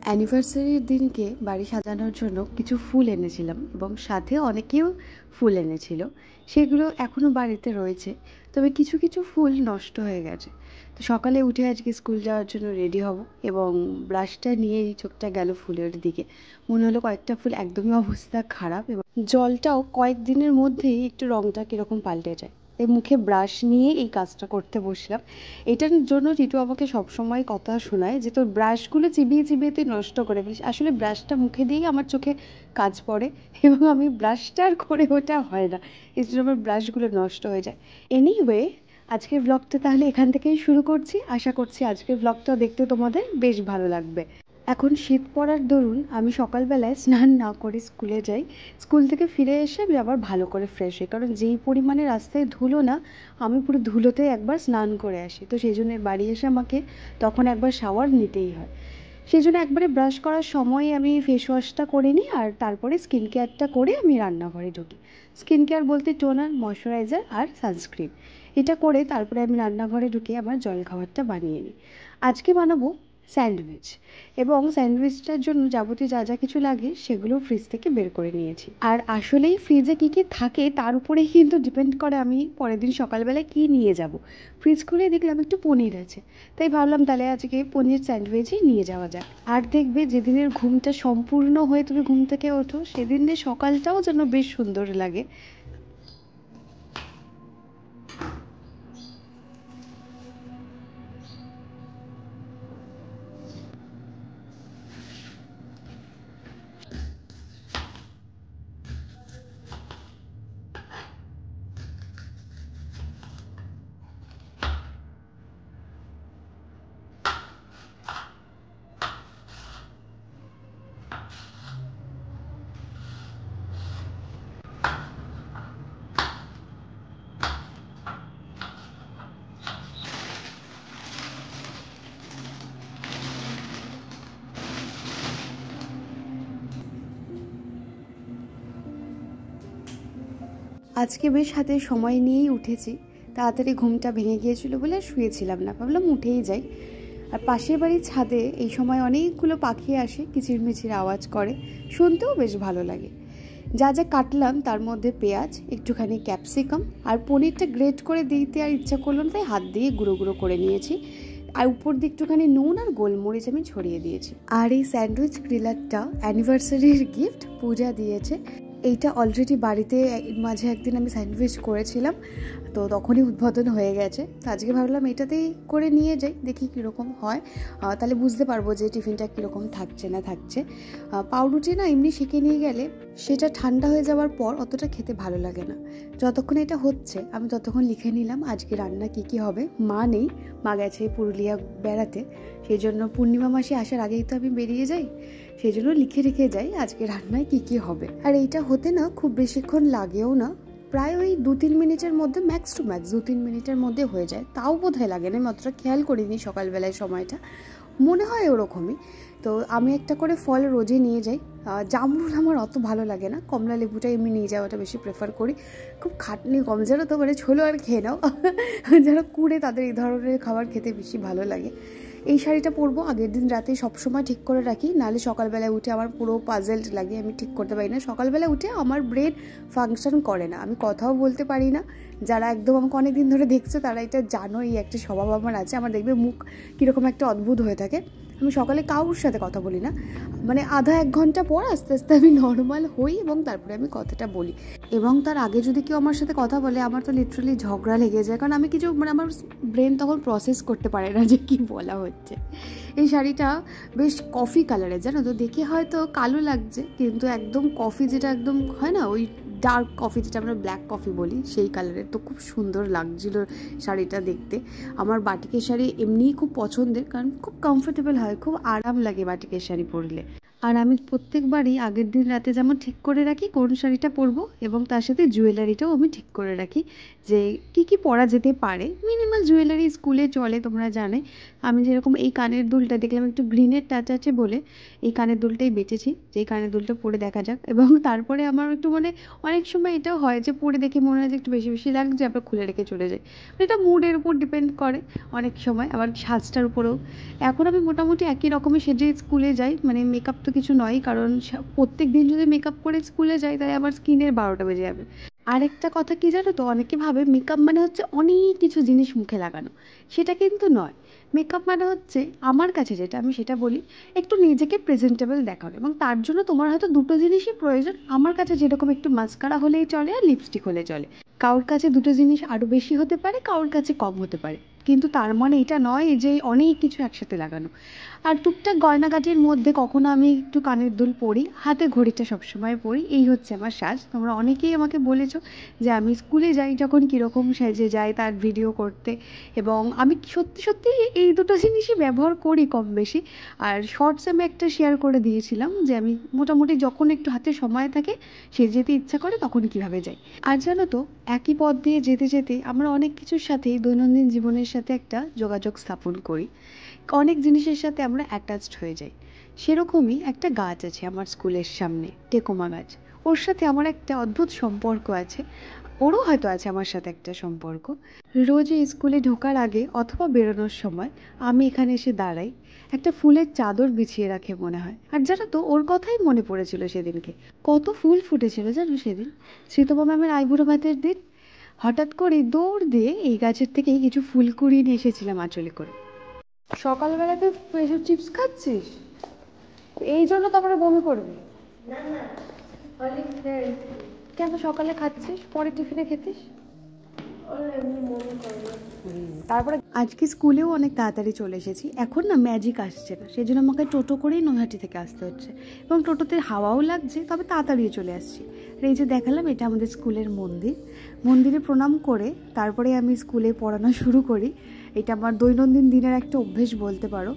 অ্যানিভার্সারির দিনকে বাড়ি সাজানোর জন্য কিছু ফুল এনেছিলাম এবং সাথে অনেকেও ফুল এনেছিল। সেগুলো এখনও বাড়িতে রয়েছে, তবে কিছু কিছু ফুল নষ্ট হয়ে গেছে। তো সকালে উঠে আজকে স্কুল যাওয়ার জন্য রেডি হব এবং ব্রাশটা নিয়েই চোখটা গেল ফুলের দিকে। মনে হলো কয়েকটা ফুল একদমই অবস্থা খারাপ এবং জলটাও কয়েকদিনের মধ্যেই একটু রঙটা কীরকম পাল্টে যায়। এই মুখে ব্রাশ নিয়ে এই কাজটা করতে বসলাম। এটার জন্য টিটু আমাকে সবসময় কথা শোনায় যে তোর ব্রাশগুলো চিবিয়ে চিবিয়ে তুই নষ্ট করে ফেলিস। আসলে ব্রাশটা মুখে দিয়েই আমার চোখে কাজ পড়ে এবং আমি ব্রাশটা আর করে ওটা হয় না, এই জন্য আমার ব্রাশগুলো নষ্ট হয়ে যায়। এনিওয়ে, আজকের ব্লগটা তাহলে এখান থেকেই শুরু করছি। আশা করছি আজকের ব্লগটা দেখতে তোমাদের বেশ ভালো লাগবে। এখন শীত পড়ার দরুন আমি সকালবেলায় স্নান না করে স্কুলে যাই। স্কুল থেকে ফিরে এসে আমি আবার ভালো করে ফ্রেশ হই, কারণ যেই পরিমাণে রাস্তায় ধুলো না, আমি পুরো ধুলোতে একবার স্নান করে আসি। তো সেই জন্য বাড়ি এসে আমাকে তখন একবার শাওয়ার নিতেই হয়। সেই জন্য একবারে ব্রাশ করার সময় আমি ফেস ওয়াশটা করে নিই আর তারপরে স্কিন কেয়ারটা করে আমি রান্নাঘরে ঢুকি। স্কিন কেয়ার বলতে টোনার, ময়শ্চারাইজার আর সানস্ক্রিন, এটা করে তারপরে আমি রান্নাঘরে ঢুকে আমার জলখাবারটা বানিয়ে নিই। আজকে বানাবো স্যান্ডউইচ, এবং স্যান্ডউইচটার জন্য যাবতীয় যা যা কিছু লাগে সেগুলো ফ্রিজ থেকে বের করে নিয়েছি। আর আসলেই ফ্রিজে কী কী থাকে তার উপরেই কিন্তু ডিপেন্ড করে আমি পরের দিন সকালবেলায় কী নিয়ে যাব। ফ্রিজ খুলে দেখলাম একটু পনির আছে, তাই ভাবলাম তাহলে আজকে পনির স্যান্ডউইচই নিয়ে যাওয়া যাক। আর দেখবে যেদিনের ঘুমটা সম্পূর্ণ হয়ে তুমি ঘুম থেকে ওঠো সেদিনের সকালটাও যেন বেশ সুন্দর লাগে। আজকে বেশ হাতে সময় নিয়েই উঠেছি। তাড়াতাড়ি ঘুমটা ভেঙে গিয়েছিল বলে শুয়েছিলাম না, ভাবলাম উঠেই যাই। আর পাশের বাড়ির ছাদে এই সময় অনেকগুলো পাখি আসে, কিচিরমিচির আওয়াজ করে, শুনতেও বেশ ভালো লাগে। যা যা কাটলাম তার মধ্যে পেঁয়াজ, একটুখানি ক্যাপসিকাম আর পনিরটা গ্রেট করে দিতে আর ইচ্ছা করলো না, তাই হাত দিয়ে গুঁড়ো গুঁড়ো করে নিয়েছি। আর উপর দিয়ে একটুখানি নুন আর গোলমরিচ আমি ছড়িয়ে দিয়েছি। আর এই স্যান্ডউইচ গ্রিলারটা অ্যানিভার্সারির গিফট পূজা দিয়েছে। এইটা অলরেডি বাড়িতে মাঝে একদিন আমি স্যান্ডউইচ করেছিলাম, তো তখনই উদ্বোধন হয়ে গেছে। তো আজকে ভাবলাম এটাতেই করে নিয়ে যাই, দেখি কীরকম হয়, তাহলে বুঝতে পারবো যে টিফিনটা কীরকম থাকছে না থাকছে। পাউরুটি না এমনি সেঁকে নিয়ে গেলে সেটা ঠান্ডা হয়ে যাওয়ার পর অতটা খেতে ভালো লাগে না। যতক্ষণ এটা হচ্ছে আমি ততক্ষণ লিখে নিলাম আজকে রান্না কী কী হবে। মা নেই, মা গেছে পুরুলিয়া বেড়াতে, সেই জন্য পূর্ণিমা মাসে আসার আগেই তো আমি বেরিয়ে যাই, সেই জন্য লিখে রেখে যাই আজকে রান্নায় কী কী হবে। আর এইটা হতে না খুব বেশিক্ষণ লাগেও না, প্রায় ওই 2-3 মিনিটের মধ্যে, ম্যাক্স টু ম্যাক্স 2-3 মিনিটের মধ্যে হয়ে যায়। তাও বোধহয় লাগে না, আমি অতটা খেয়াল করিনি সকালবেলায়, সময়টা মনে হয় ওরকমই। তো আমি একটা করে ফল রোজই নিয়ে যাই। জামরুল আমার অত ভালো লাগে না, কমলা লেবুটা এমনি নিয়ে যাওয়াটা বেশি প্রেফার করি। খুব খাটনি কম, যেন তো মানে ছোলো আর খেয়ে নাও যারা কুড়ে তাদের এই ধরনের খাবার খেতে বেশি ভালো লাগে। এই শাড়িটা পরবো আগের দিন রাতে সবসময় ঠিক করে রাখি, নাহলে সকালবেলায় উঠে আমার পুরো পাজেলড লাগে, আমি ঠিক করতে পারি না। সকালবেলা উঠে আমার ব্রেন ফাংশন করে না, আমি কথাও বলতে পারি না। যারা একদম আমাকে অনেক দিন ধরে দেখছে তারা এটা জানো, এই একটা স্বভাব আমার আছে। আমার দেখবে মুখ কীরকম একটা অদ্ভুত হয়ে থাকে, আমি সকালে কারোর সাথে কথা বলি না, মানে আধা 1 ঘন্টা পর আস্তে আস্তে আমি নর্মাল হই এবং তারপরে আমি কথাটা বলি। এবং তার আগে যদি কেউ আমার সাথে কথা বলে আমার তো লিটারালি ঝগড়া লেগে যায়, কারণ আমি কিছু মানে আমার ব্রেন তখন প্রসেস করতে পারে না যে কী বলা হচ্ছে। এই শাড়িটা বেশ কফি কালারের, জানো তো, দেখে হয়তো কালো লাগছে কিন্তু একদম কফি, যেটা একদম হয় না ওই ডার্ক কফি, যেটা আমরা ব্ল্যাক কফি বলি, সেই কালারের। তো খুব সুন্দর লাগছিল শাড়িটা দেখতে। আমার বাটিকের শাড়ি এমনিই খুব পছন্দের, কারণ খুব কমফোর্টেবল হয়, খুব আরাম লাগে বাটিকের শাড়ি পরলে। আর আমি প্রত্যেকবারই আগের দিন রাতে যেমন ঠিক করে রাখি কোন শাড়িটা পরবো, এবং তার সাথে জুয়েলারিটাও আমি ঠিক করে রাখি যে কি কি পরা যেতে পারে। মিনিমাল জুয়েলারি স্কুলে চলে, তোমরা জানে। আমি যেরকম এই কানের দুলটা দেখলাম একটু গ্রিনের টাচ আছে বলে এই কানের দুলটাই বেঁচেছি, যে এই কানের দুলটা পরে দেখা যাক। এবং তারপরে আমার একটু মানে অনেক সময় এটাও হয় যে পরে দেখে মনে হয় যে একটু বেশি বেশি লাগছে, আবার খুলে রেখে চলে যাই। এটা মুডের উপর ডিপেন্ড করে অনেক সময়, আবার সাজটার উপরেও। এখন আমি মোটামুটি একই রকমের সেজে স্কুলে যাই, মানে মেকআপ তো কিছু নয়, কারণ প্রত্যেক দিন যদি মেকআপ করে স্কুলে যাই তাহলে আমার স্কিনের 12টা বেজে যাবে। আরেকটা কথা কি জানো তো, অনেকে ভাবে মেকআপ মানে হচ্ছে অনেক কিছু জিনিস মুখে লাগানো, সেটা কিন্তু নয়। মেকআপ মানে হচ্ছে আমার কাছে যেটা, আমি সেটা বলি, একটু নিজেকে প্রেজেন্টেবল দেখানো, এবং তার জন্য তোমার হয়তো দুটো জিনিসই প্রয়োজন। আমার কাছে যেরকম একটু মাস্কারা হলেই চলে আর লিপস্টিক হলে চলে, কারোর কাছে দুটো জিনিস আরও বেশি হতে পারে, কারোর কাছে কম হতে পারে, কিন্তু তার মানে এটা নয় যে অনেক কিছু একসাথে লাগানো। আর টুকটাক গয়নাগাটির মধ্যে কখনো আমি একটু কানের দুল পরি, হাতে ঘড়িটা সবসময় পরি, এই হচ্ছে আমার সাজ। তোমরা অনেকেই আমাকে বলেছো যে আমি স্কুলে যাই যখন কীরকম সেজে যাই তার ভিডিও করতে, এবং আমি সত্যি সত্যি এই দুটো জিনিসই ব্যবহার করি কম বেশি। আর শর্টস আমি একটা শেয়ার করে দিয়েছিলাম যে আমি মোটামুটি যখন একটু হাতে সময় থাকে সে যেতে ইচ্ছা করে তখন কীভাবে যাই। আর জানো তো, একই পথ দিয়ে যেতে যেতে আমরা অনেক কিছুর সাথেই দৈনন্দিন জীবনের সাথে একটা যোগাযোগ স্থাপন করি, অনেক জিনিসের সাথে আমরা অ্যাটাচড হয়ে যাই। সেরকমই একটা গাছ আছে আমার স্কুলের সামনে, টেকোমা গাছ। ওর সাথে আমার একটা অদ্ভুত সম্পর্ক আছে, ওরও হয়তো আছে আমার সাথে একটা সম্পর্ক। রোজ স্কুলে ঢোকার আগে অথবা বেরোনোর সময় আমি এখানে এসে দাঁড়াই, একটা ফুলের চাদর বিছিয়ে রাখে মনে হয়। আর জানো তো, ওর কথাই মনে পড়েছিল সেদিনকে, কত ফুল ফুটেছিল জানো সেদিন, শ্রীতমা ম্যামের আইবুড়ো ভাতের দিন। হঠাৎ করে দৌড় দিয়ে এই গাছের থেকেই কিছু ফুল কুড়িয়ে নিয়ে এসেছিলাম আঁচলে করে। সকালবেলাতে এসব চিপস খাচ্ছিস, এই জন্য তারপরে বমি করবি? কেন সকালে খাচ্ছিস, পরে টিফিনে খেতিস? তারপরে আজকে স্কুলেও অনেক তাড়াতাড়ি চলে এসেছি, এখন না ম্যাজিক আসছে না, সেই জন্য আমাকে টোটো করেই নৈহাটি থেকে আসতে হচ্ছে, এবং টোটোতে হাওয়াও লাগছে, তবে তাড়াতাড়িও চলে আসছি। আর এই যে দেখালাম, এটা আমাদের স্কুলের মন্দির। মন্দিরে প্রণাম করে তারপরে আমি স্কুলে পড়ানো শুরু করি। এটা আমার দৈনন্দিন দিনের একটা অভ্যেস বলতে পারো।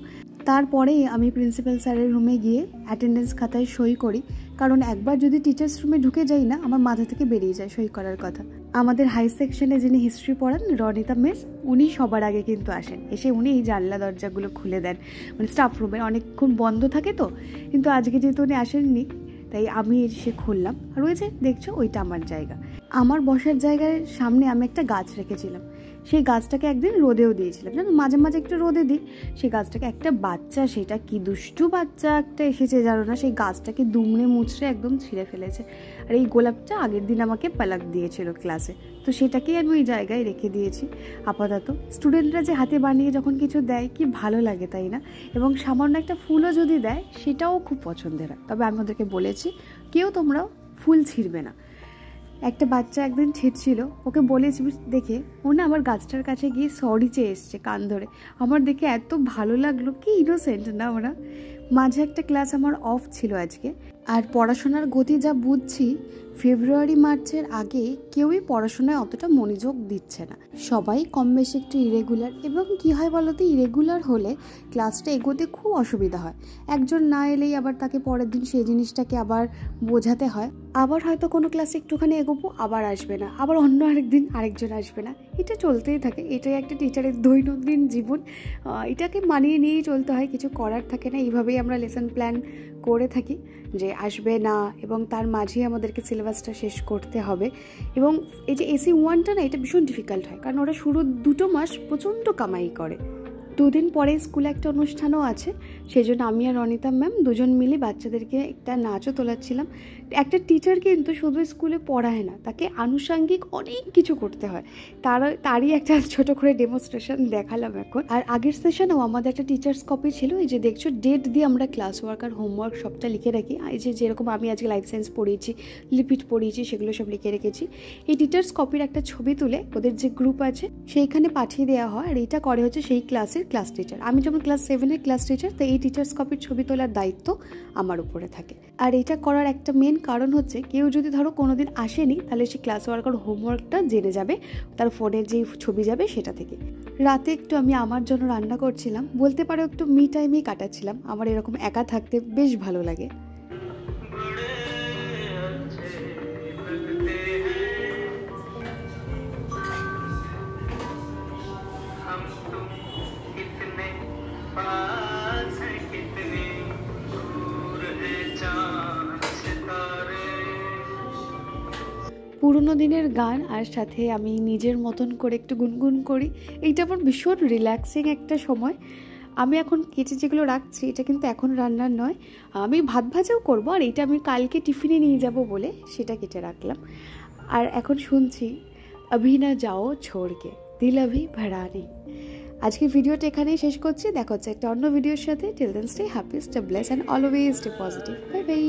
তারপরে আমি প্রিন্সিপাল স্যারের রুমে গিয়ে অ্যাটেন্ডেন্স খাতায় সই করি, কারণ একবার যদি টিচার্স রুমে ঢুকে যাই না, আমার মাথা থেকে বেরিয়ে যায় সই করার কথা। আমাদের হাই সেকশনে যিনি হিস্ট্রি পড়ান, রনিতা মিস, উনি সবার আগে কিন্তু আসেন, এসে উনি এই জানলা দরজাগুলো খুলে দেন, মানে স্টাফ রুমে অনেকক্ষণ বন্ধ থাকে তো, কিন্তু আজকে যেহেতু উনি আসেননি তাই আমি এসে খুললাম। আর ওই যে দেখছো, ওইটা আমার জায়গা। আমার বসার জায়গার সামনে আমি একটা গাছ রেখেছিলাম, সেই গাছটাকে একদিন রোদেও দিয়েছিলাম, জানো মাঝে মাঝে একটু রোদে দিই। সেই গাছটাকে একটা বাচ্চা, সেটা কি দুষ্টু বাচ্চা একটা এসেছে জানো না, সেই গাছটাকে দুমড়ে মুচড়ে একদম ছিঁড়ে ফেলেছে। আর এই গোলাপটা আগের দিন আমাকে পালাক দিয়েছিল ক্লাসে, তো সেটাকেই আমি ওই জায়গায় রেখে দিয়েছি আপাতত। স্টুডেন্টরা যে হাতে বানিয়ে যখন কিছু দেয় কি ভালো লাগে, তাই না? এবং সামান্য একটা ফুলও যদি দেয় সেটাও খুব পছন্দের হয়। তবে আমি ওদেরকে বলেছি কেউ তোমরাও ফুল ছিঁড়বে না। একটা বাচ্চা একদিন ছিঁড়ছিল, ওকে বলেছি দেখে ও না আমার গাছটার কাছে গিয়ে সরি চেয়ে এসছে কান ধরে। আমার দেখে এত ভালো লাগলো, কি ইনোসেন্ট না ওরা। মাঝে একটা ক্লাস আমার অফ ছিল আজকে। আর পড়াশোনার গতি যা বুঝছি, ফেব্রুয়ারি মার্চের আগে কেউই পড়াশোনায় অতটা মনোযোগ দিচ্ছে না, সবাই কম বেশি একটু ইরেগুলার। এবং কি হয় বলতো, ইরেগুলার হলে ক্লাসটা এগোতে খুব অসুবিধা হয়। একজন না এলেই আবার তাকে পরের দিন সেই জিনিসটাকে আবার বোঝাতে হয়, আবার হয়তো কোনো ক্লাসে একটুখানি এগোবো আবার আসবে না, আবার অন্য আরেকদিন আরেকজন আসবে না, এটা চলতেই থাকে। এটাই একটা টিচারের দৈনন্দিন জীবন, এটাকে মানিয়ে নিয়েই চলতে হয়, কিছু করার থাকে না। এইভাবেই আমরা লেসন প্ল্যান করে থাকি যে আসবে না, এবং তার মাঝেই আমাদেরকে সিলেবাসটা শেষ করতে হবে। এবং এই যে এসি 1টা না, এটা ভীষণ ডিফিকাল্ট হয়, কারণ ওরা শুরু 2 মাস প্রচণ্ড কামাই করে। 2 দিন পরে স্কুলে একটা অনুষ্ঠানও আছে, সেই জন্য আমি আর রনিতা ম্যাম দুজন মিলে বাচ্চাদেরকে একটা নাচও তোলাচ্ছিলাম। একটা টিচার কিন্তু শুধু স্কুলে পড়ায় না, তাকে আনুষঙ্গিক অনেক কিছু করতে হয়, তারই একটা ছোট করে ডেমনস্ট্রেশন দেখালাম এখন। আর আগের সেশনেও আমাদের একটা টিচার্স কপি ছিল, এই যে দেখছো ডেট দিয়ে আমরা ক্লাস ওয়ার্ক আর হোমওয়ার্ক সবটা লিখে রাখি। এই যে যেরকম আমি আজকে লাইফ সায়েন্স পড়িয়েছি, লিপিড পড়িয়েছি, সেগুলো সব লিখে রেখেছি। এই টিচার্স কপির একটা ছবি তুলে ওদের যে গ্রুপ আছে সেইখানে পাঠিয়ে দেওয়া হয়, আর এটা করে হচ্ছে সেই ক্লাসের ক্লাস টিচার। আমি যেমন ক্লাস 7-এর ক্লাস টিচার, তো এই টিচার্স কপির ছবি তোলার দায়িত্ব আমার উপরে থাকে। আর এটা করার একটা মেন কারণ হচ্ছে, কেউ যদি ধরো কোনোদিন আসেনি, তাহলে সে ক্লাস ওয়ার্ক আর হোমওয়ার্কটা জেনে যাবে তার ফোনের যে ছবি যাবে সেটা থেকে। রাতে একটু আমি আমার জন্য রান্না করছিলাম, বলতে পারো একটু মি টাইমেই কাটাচ্ছিলাম। আমার এরকম একা থাকতে বেশ ভালো লাগে। পুরোনো দিনের গান আর সাথে আমি নিজের মতন করে একটু গুনগুন করি। এইটা আমার ভীষণ রিল্যাক্সিং একটা সময়। আমি এখন কেটে যেগুলো রাখছি এটা কিন্তু এখন রান্নার নয়, আমি ভাত ভাজাও করবো, আর এটা আমি কালকে টিফিনে নিয়ে যাব বলে সেটা কেটে রাখলাম। আর এখন শুনছি अभी ना जाओ छोड़ के दिल अभी भरा नहीं। আজকে ভিডিওটা এখানেই শেষ করছি, দেখা হচ্ছে একটা অন্য ভিডিওর সাথে। Till then stay happy, stay bless and always stay positive. Bye by.